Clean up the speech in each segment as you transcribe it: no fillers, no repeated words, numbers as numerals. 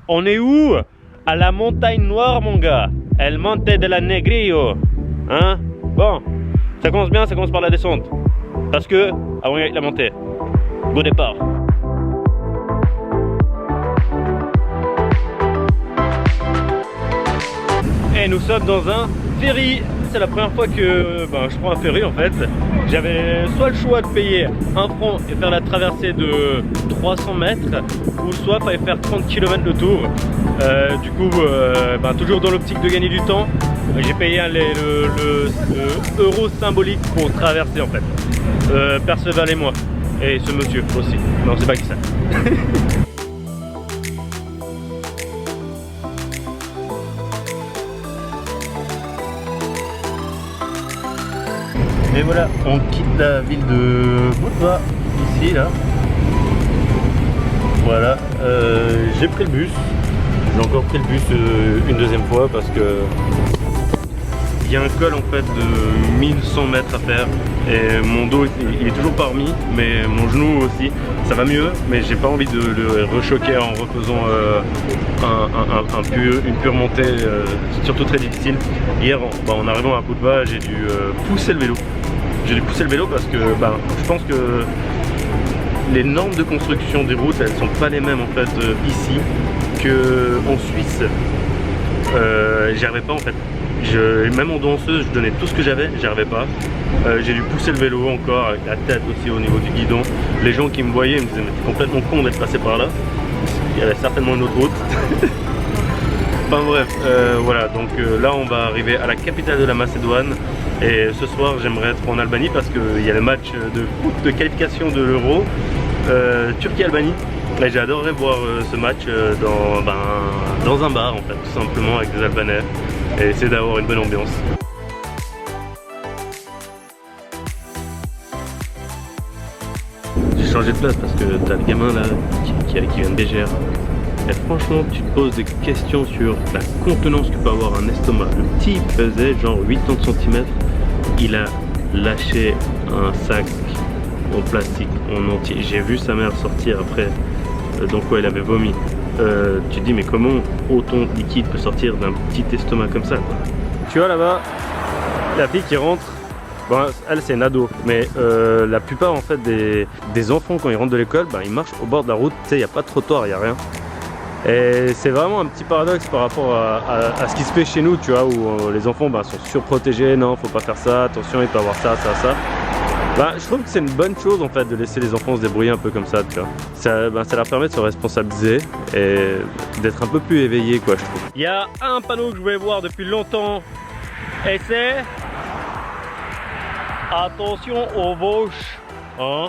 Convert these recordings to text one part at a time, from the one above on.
On est où? À la montagne noire, mon gars. El Monte de la Negrillo. Hein? Bon, ça commence bien, ça commence par la descente. Parce que, avant la montée. Beau départ. Et nous sommes dans un ferry. C'est la première fois que je prends un ferry en fait. J'avais soit le choix de payer 1 franc et faire la traversée de 300 mètres, ou soit fallait faire 30 km de tour. Du coup, toujours dans l'optique de gagner du temps, j'ai payé le euro symbolique pour traverser en fait. Perceval et moi. Et ce monsieur aussi. Non, c'est pas qui ça. Et voilà, on quitte la ville de Budva, ici, là. Voilà, j'ai pris le bus. J'ai encore pris le bus une deuxième fois parce que il y a un col en fait de 1100 mètres à faire. Et mon dos, il est toujours pas remis, mais mon genou aussi. Ça va mieux, mais j'ai pas envie de le rechoquer en refaisant une pure montée, surtout très difficile. Hier, en arrivant à Budva, j'ai dû pousser le vélo. J'ai dû pousser le vélo parce que je pense que les normes de construction des routes, elles sont pas les mêmes en fait ici qu'en Suisse. J'y arrivais pas en fait. Même en danseuse, je donnais tout ce que j'avais, j'y arrivais pas. J'ai dût pousser le vélo encore avec la tête aussi au niveau du guidon. Les gens qui me voyaient me disaient mais t'es complètement con d'être passé par là. Il y avait certainement une autre route. Enfin bref, voilà, donc là on va arriver à la capitale de la Macédoine. Et ce soir j'aimerais être en Albanie parce qu'il y a le match de qualification de l'Euro, Turquie-Albanie. Et j'adorerais voir ce match dans un bar en fait, tout simplement avec des Albanais. Et essayer d'avoir une bonne ambiance. J'ai changé de place parce que t'as le gamin là qui vient de BGR. Et franchement, tu te poses des questions sur la contenance que peut avoir un estomac. Le type faisait genre 80 cm. Il a lâché un sac en plastique en entier. J'ai vu sa mère sortir après dans quoi elle avait vomi. Tu te dis mais comment autant de liquide peut sortir d'un petit estomac comme ça quoi. Tu vois là-bas, la fille qui rentre, bon, elle c'est une ado, mais la plupart en fait des enfants quand ils rentrent de l'école, ils marchent au bord de la route, tu sais, il n'y a pas de trottoir, il n'y a rien. Et c'est vraiment un petit paradoxe par rapport à ce qui se fait chez nous, tu vois, où les enfants sont surprotégés, non, faut pas faire ça, attention, il peut avoir ça, ça, ça. Je trouve que c'est une bonne chose en fait de laisser les enfants se débrouiller un peu comme ça, tu vois. Ça leur permet de se responsabiliser et d'être un peu plus éveillés quoi, je trouve. Il y a un panneau que je voulais voir depuis longtemps et c'est attention aux vaches, hein.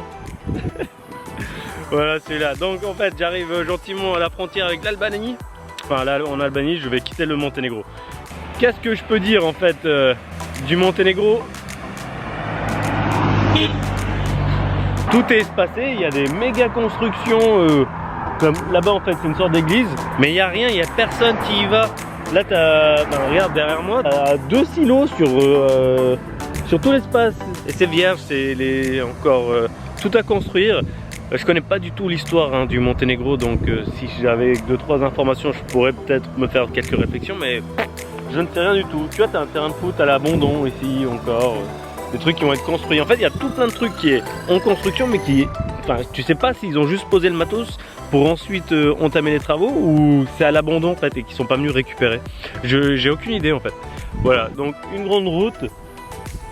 Voilà celui-là. Donc en fait j'arrive gentiment à la frontière avec l'Albanie. Enfin là en Albanie, je vais quitter le Monténégro. Qu'est-ce que je peux dire en fait du Monténégro? Tout est espacé, il y a des méga constructions comme là-bas en fait c'est une sorte d'église, mais il n'y a rien, il n'y a personne qui y va. Là regarde derrière moi, t'as 2 silos sur tout l'espace et c'est vierge, c'est encore tout à construire. Je connais pas du tout l'histoire du Monténégro, donc si j'avais 2-3 informations je pourrais peut-être me faire quelques réflexions, mais je ne sais rien du tout. Tu vois, t'as un terrain de foot à l'abandon ici encore. Des trucs qui vont être construits. En fait, il y a tout plein de trucs qui est en construction, mais tu sais pas s'ils ont juste posé le matos pour ensuite entamer les travaux ou c'est à l'abandon en fait et qu'ils sont pas venus récupérer. J'ai aucune idée en fait. Voilà, donc une grande route.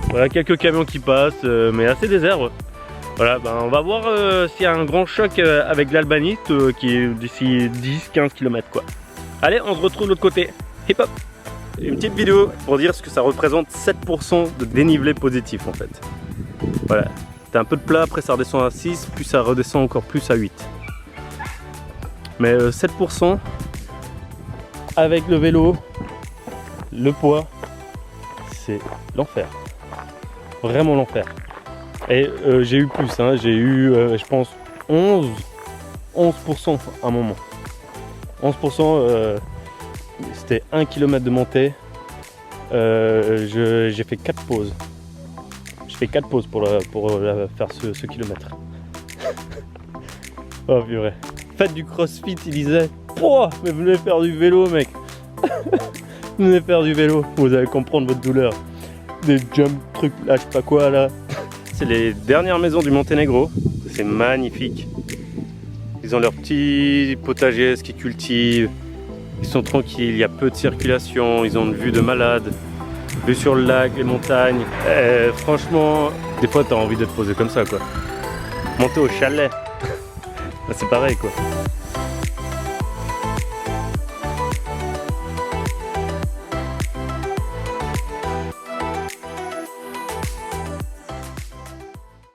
Voilà, quelques camions qui passent, mais assez désert. Voilà, on va voir s'il y a un grand choc avec l'Albanie qui est d'ici 10-15 km quoi. Allez, on se retrouve de l'autre côté. Hip hop! Une petite vidéo pour dire ce que ça représente 7% de dénivelé positif en fait. Voilà, t'as un peu de plat, après ça redescend à 6, puis ça redescend encore plus à 8. Mais 7% avec le vélo, le poids, c'est l'enfer. Vraiment l'enfer. Et j'ai eu plus, j'ai eu je pense 11% à un moment. 11%. C'était 1 km de montée. J'ai fait 4 pauses. J'ai fait 4 pauses pour faire ce kilomètre. Oh purée. Faites du crossfit, il disait. Oh, mais venez faire du vélo, mec. Venez faire du vélo, vous allez comprendre votre douleur. Des jump trucs, là, je sais pas quoi, là. C'est les dernières maisons du Monténégro. C'est magnifique. Ils ont leur petit potager, ce qu'ils cultivent. Ils sont tranquilles, il y a peu de circulation, ils ont une vue de malade. Vue sur le lac, les montagnes. Franchement, des fois, t'as envie de te poser comme ça, quoi. Monter au chalet. C'est pareil, quoi.